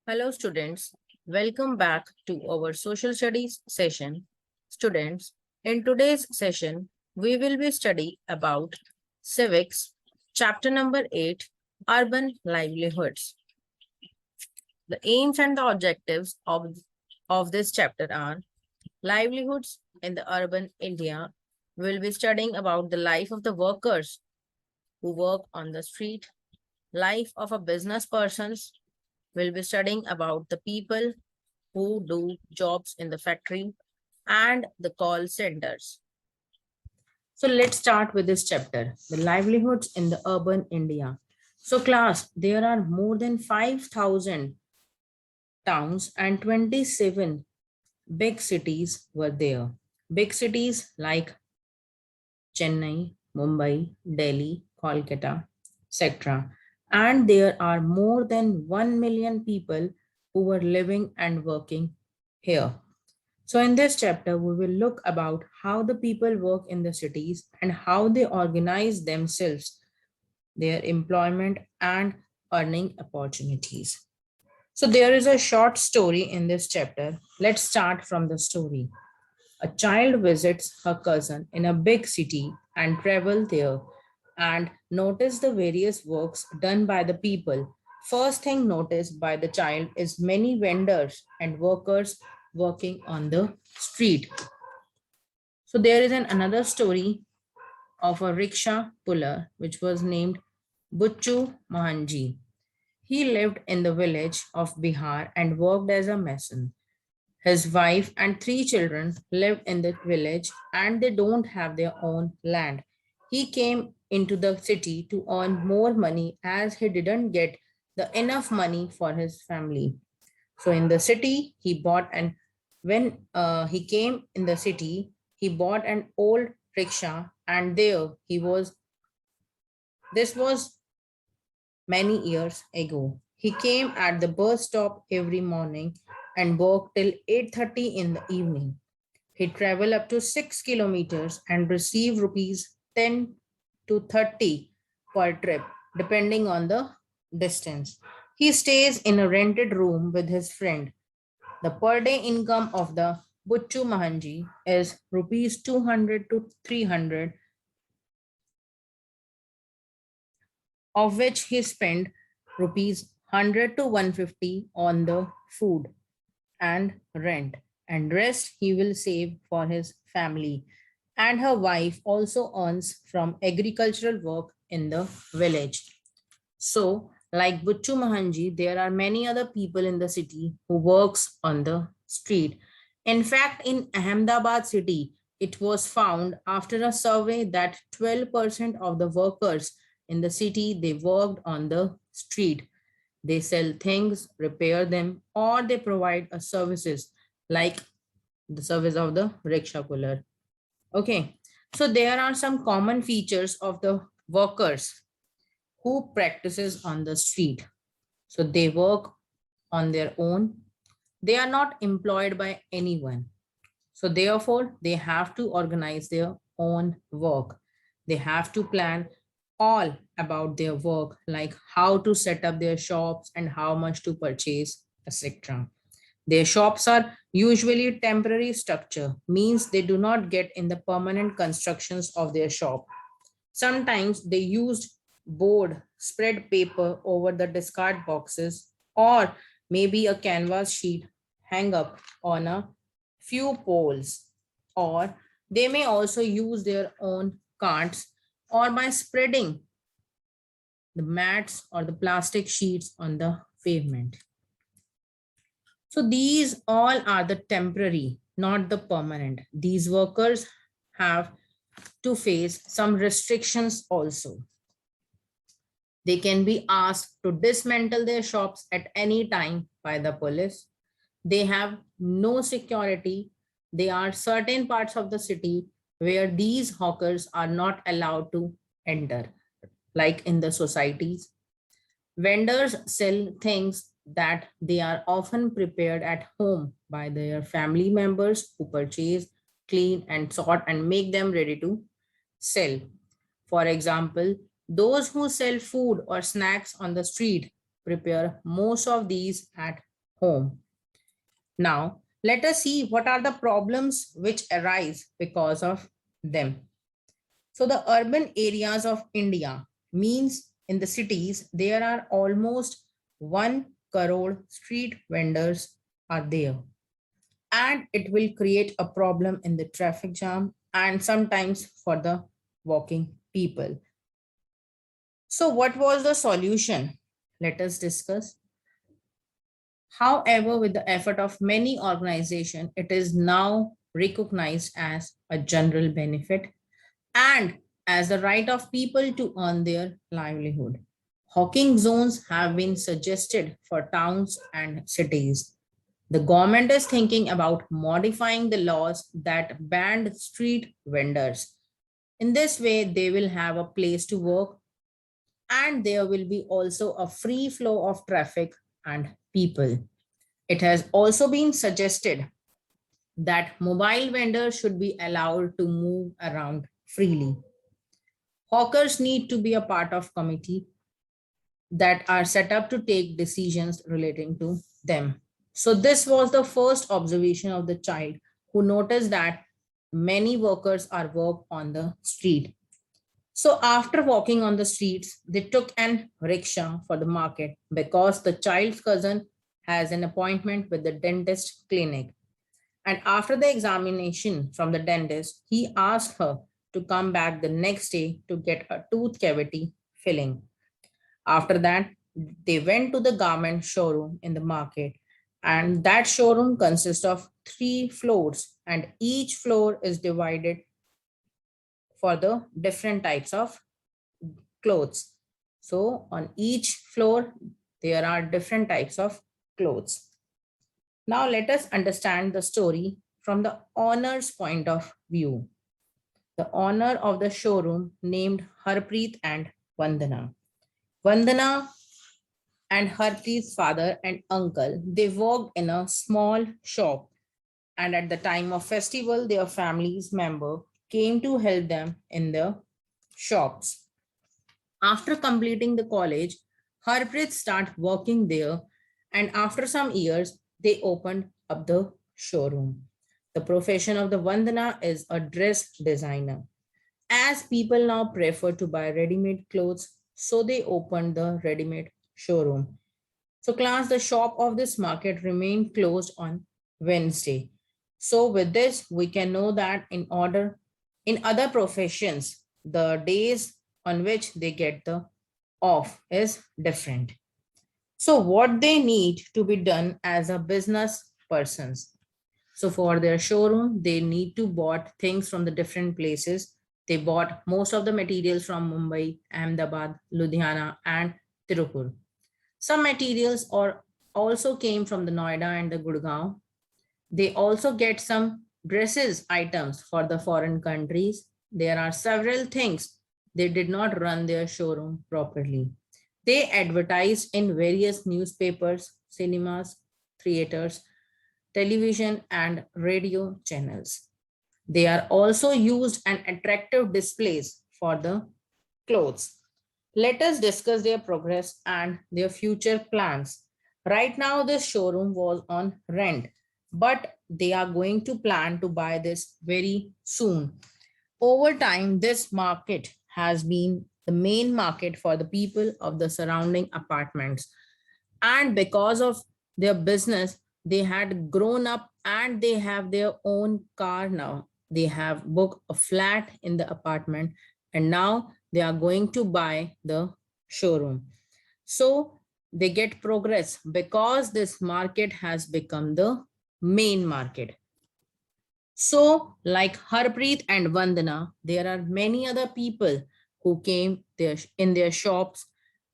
Hello students, welcome back to our social studies session. Students, in today's session, we will be studying about civics, chapter number 8, urban livelihoods. The aims and the objectives of this chapter are livelihoods in the urban India. We'll be studying about the life of the workers who work on the street, life of a business persons. We'll be studying about the people who do jobs in the factory and the call centers. So let's start with this chapter, the livelihoods in the urban India. So class, there are more than 5,000 towns and 27 big cities were there. Big cities like Chennai, Mumbai, Delhi, Kolkata, etc. And there are more than 1 million people who were living and working here. So in this chapter, we will look about how the people work in the cities and how they organize themselves, their employment and earning opportunities. So there is a short story in this chapter. Let's start from the story. A child visits her cousin in a big city and travel there and notice the various works done by the people. First thing noticed by the child is many vendors and workers working on the street. So there is another story of a rickshaw puller which was named Butchu Mahanji. He lived in the village of Bihar and worked as a mason. His wife and three children lived in the village and they don't have their own land. He came into the city to earn more money as he didn't get the enough money for his family. So in the city, he bought and when he came in the city, he bought an old rickshaw and there he was. This was many years ago. He came at the bus stop every morning and worked till 8:30 in the evening. He traveled up to 6 kilometers and received rupees 10 to 30 per trip, depending on the distance. He stays in a rented room with his friend. The per day income of the Butchu Mahanji is rupees 200 to 300, of which he spent rupees 100 to 150 on the food and rent, and rest he will save for his family. And her wife also earns from agricultural work in the village. So, like Butchu Mahanji, there are many other people in the city who works on the street. In fact, in Ahmedabad city, it was found after a survey that 12% of the workers in the city they worked on the street. They sell things, repair them, or they provide a services like the service of the rickshaw puller. Okay, so there are some common features of the workers who practices on the street. So they work on their own. They are not employed by anyone. So therefore, they have to organize their own work. They have to plan all about their work, like how to set up their shops and how much to purchase, etc. Their shops are usually temporary structure, means they do not get in the permanent constructions of their shop. Sometimes they used board, spread paper over the discard boxes, or maybe a canvas sheet hang up on a few poles. Or they may also use their own carts or by spreading the mats or the plastic sheets on the pavement. So these all are the temporary, not the permanent. These workers have to face some restrictions also. They can be asked to dismantle their shops at any time by the police. They have no security. There are certain parts of the city where these hawkers are not allowed to enter, like in the societies. Vendors sell things that they are often prepared at home by their family members who purchase, clean, and sort and make them ready to sell. For example, those who sell food or snacks on the street prepare most of these at home. Now, let us see what are the problems which arise because of them. So the urban areas of India means in the cities, there are almost 1 crore street vendors are there. And it will create a problem in the traffic jam and sometimes for the walking people. So what was the solution? Let us discuss. However, with the effort of many organizations, it is now recognized as a general benefit and as the right of people to earn their livelihood. Hawking zones have been suggested for towns and cities. The government is thinking about modifying the laws that ban street vendors. In this way, they will have a place to work and there will be also a free flow of traffic and people. It has also been suggested that mobile vendors should be allowed to move around freely. Hawkers need to be a part of committee that are set up to take decisions relating to them. So this was the first observation of the child who noticed that many workers are work on the street. So after walking on the streets, they took an rickshaw for the market because the child's cousin has an appointment with the dentist clinic. And after the examination from the dentist, he asked her to come back the next day to get a tooth cavity filling. After that, they went to the garment showroom in the market, and that showroom consists of 3 floors, and each floor is divided for the different types of clothes. So on each floor, there are different types of clothes. Now let us understand the story from the owner's point of view. The owner of the showroom named Harpreet and Vandana. Vandana and Harpreet's father and uncle, they worked in a small shop, and at the time of festival, their family's member came to help them in the shops. After completing the college, Harpreet started working there, and after some years, they opened up the showroom. The profession of the Vandana is a dress designer. As people now prefer to buy ready-made clothes, so they opened the ready-made showroom. So class, the shop of this market remained closed on Wednesday. So with this, we can know that in other professions, the days on which they get the off is different. So what they need to be done as a business persons. So for their showroom, they need to bought things from the different places. They bought most of the materials from Mumbai, Ahmedabad, Ludhiana, and Tirupur. Some materials are also came from the Noida and the Gurgaon. They also get some dresses items for the foreign countries. There are several things. They did not run their showroom properly. They advertised in various newspapers, cinemas, theaters, television, and radio channels. They are also used an attractive displays for the clothes. Let us discuss their progress and their future plans. Right now, this showroom was on rent, but they are going to plan to buy this very soon. Over time, this market has been the main market for the people of the surrounding apartments. And because of their business, they had grown up and they have their own car now. They have booked a flat in the apartment and now they are going to buy the showroom. So they get progress because this market has become the main market. So like Harpreet and Vandana, there are many other people who came there in their shops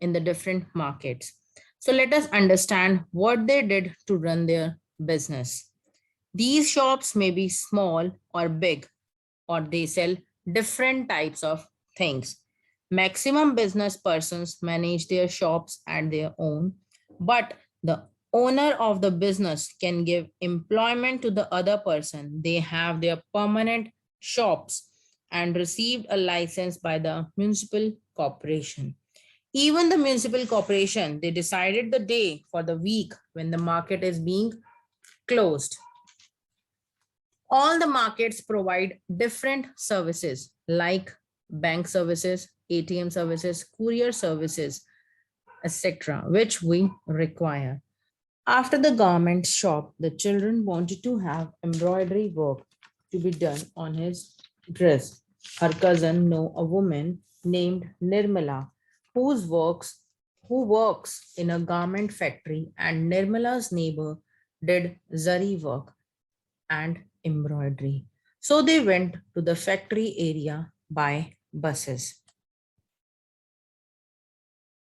in the different markets. So let us understand what they did to run their business. These shops may be small or big, or they sell different types of things. Maximum business persons manage their shops at their own, but the owner of the business can give employment to the other person. They have their permanent shops and received a license by the municipal corporation. Even the municipal corporation, they decided the day for the week when the market is being closed. All the markets provide different services like bank services, ATM services, courier services, etc., which we require. After the garment shop, the children wanted to have embroidery work to be done on his dress. Her cousin know a woman named Nirmala who works in a garment factory, and Nirmala's neighbor did zari work and embroidery. So they went to the factory area by buses.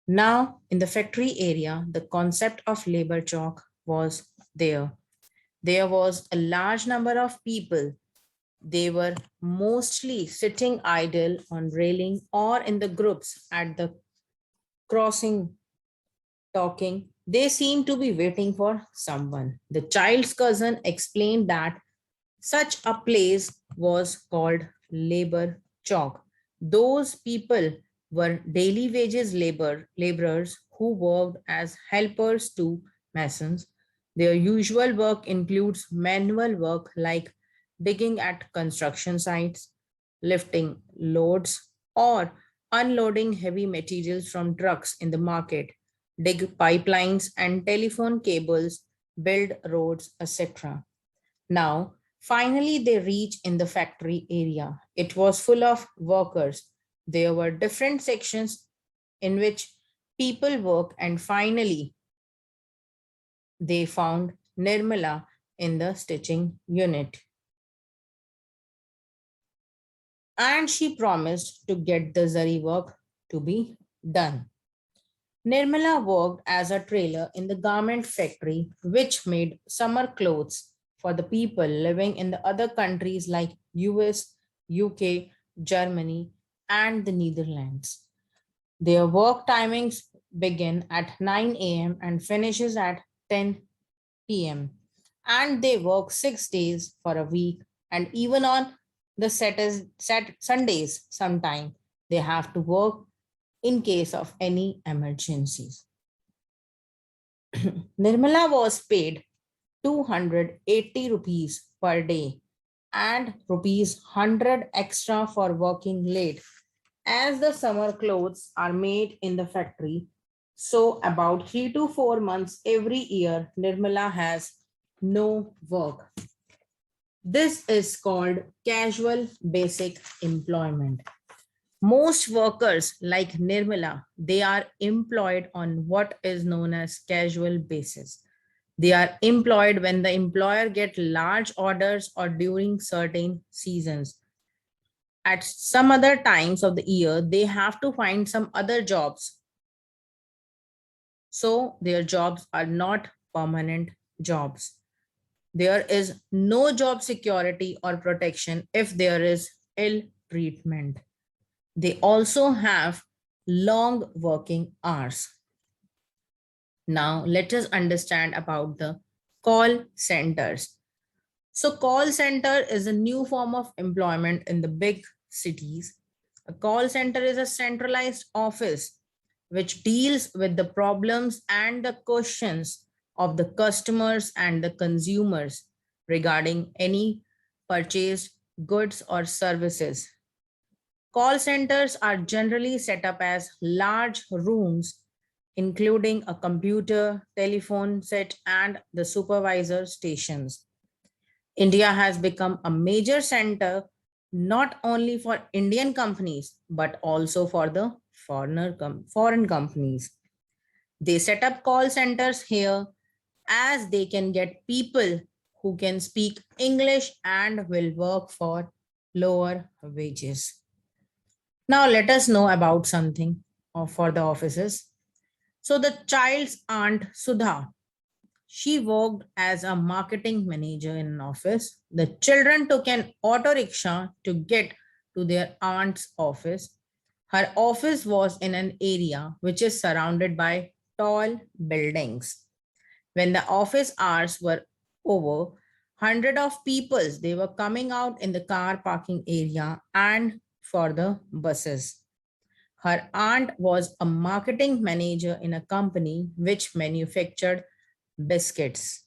Now, in the factory area, the concept of labor chalk was there. There was a large number of people. They were mostly sitting idle on railing or in the groups at the crossing talking. They seemed to be waiting for someone. The child's cousin explained that such a place was called labor chalk. Those people were daily wages laborers who worked as helpers to masons. Their usual work includes manual work like digging at construction sites, lifting loads, or unloading heavy materials from trucks in the market, dig pipelines and telephone cables, build roads, etc. Now, finally, they reached in the factory area. It was full of workers. There were different sections in which people work, and finally, they found Nirmala in the stitching unit. And she promised to get the zari work to be done. Nirmala worked as a trailer in the garment factory, which made summer clothes for the people living in the other countries like US, UK, Germany, and the Netherlands. Their work timings begin at 9 a.m. and finishes at 10 p.m. And they work 6 days for a week, and even on the Sundays sometime they have to work in case of any emergencies. Nirmala was paid 280 rupees per day and rupees 100 extra for working late. As the summer clothes are made in the factory, so about 3 to 4 months every year, Nirmala has no work. This is called casual basic employment. Most workers like Nirmala, they are employed on what is known as casual basis. They are employed when the employer get large orders or during certain seasons. At some other times of the year, they have to find some other jobs. So their jobs are not permanent jobs. There is no job security or protection if there is ill treatment. They also have long working hours. Now let us understand about the call centers. So call center is a new form of employment in the big cities. A call center is a centralized office which deals with the problems and the questions of the customers and the consumers regarding any purchased goods or services. Call centers are generally set up as large rooms, including a computer, telephone set, and the supervisor stations. India has become a major center not only for Indian companies, but also for the foreign companies. They set up call centers here as they can get people who can speak English and will work for lower wages. Now let us know about something for the offices. So the child's aunt Sudha, she worked as a marketing manager in an office. The children took an auto rickshaw to get to their aunt's office. Her office was in an area which is surrounded by tall buildings. When the office hours were over, hundred of people they were coming out in the car parking area and for the buses. Her aunt was a marketing manager in a company which manufactured biscuits.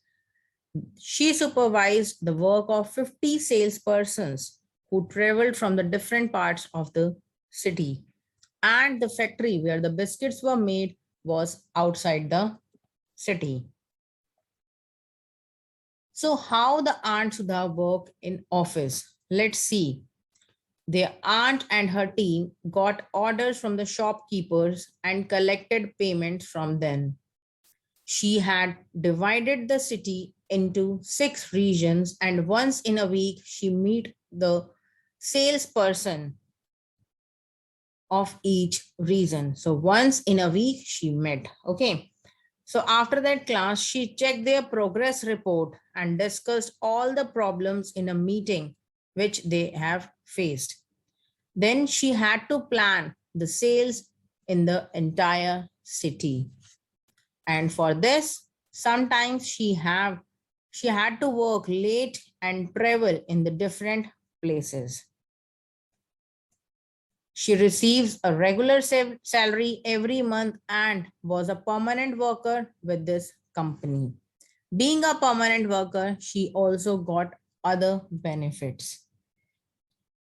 She supervised the work of 50 salespersons who traveled from the different parts of the city. And the factory where the biscuits were made was outside the city. So how the aunt Sudha worked in office? Let's see. Their aunt and her team got orders from the shopkeepers and collected payments from them. She had divided the city into 6 regions, and once in a week she meet the salesperson of each region. So once in a week she met. Okay. So after that class, she checked their progress report and discussed all the problems in a meeting which they have faced. Then she had to plan the sales in the entire city. And for this, sometimes she had to work late and travel in the different places. She receives a regular salary every month and was a permanent worker with this company. Being a permanent worker, she also got other benefits.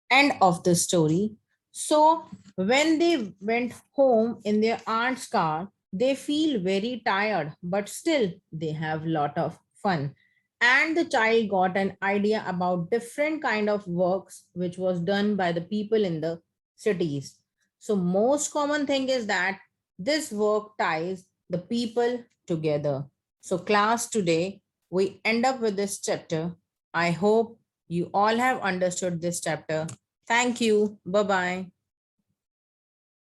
End of the story. So when they went home in their aunt's car, they feel very tired, but still they have a lot of fun. And the child got an idea about different kind of works which was done by the people in the cities. So most common thing is that this work ties the people together. So class, today we end up with this chapter. I hope you all have understood this chapter. Thank you. Bye-bye.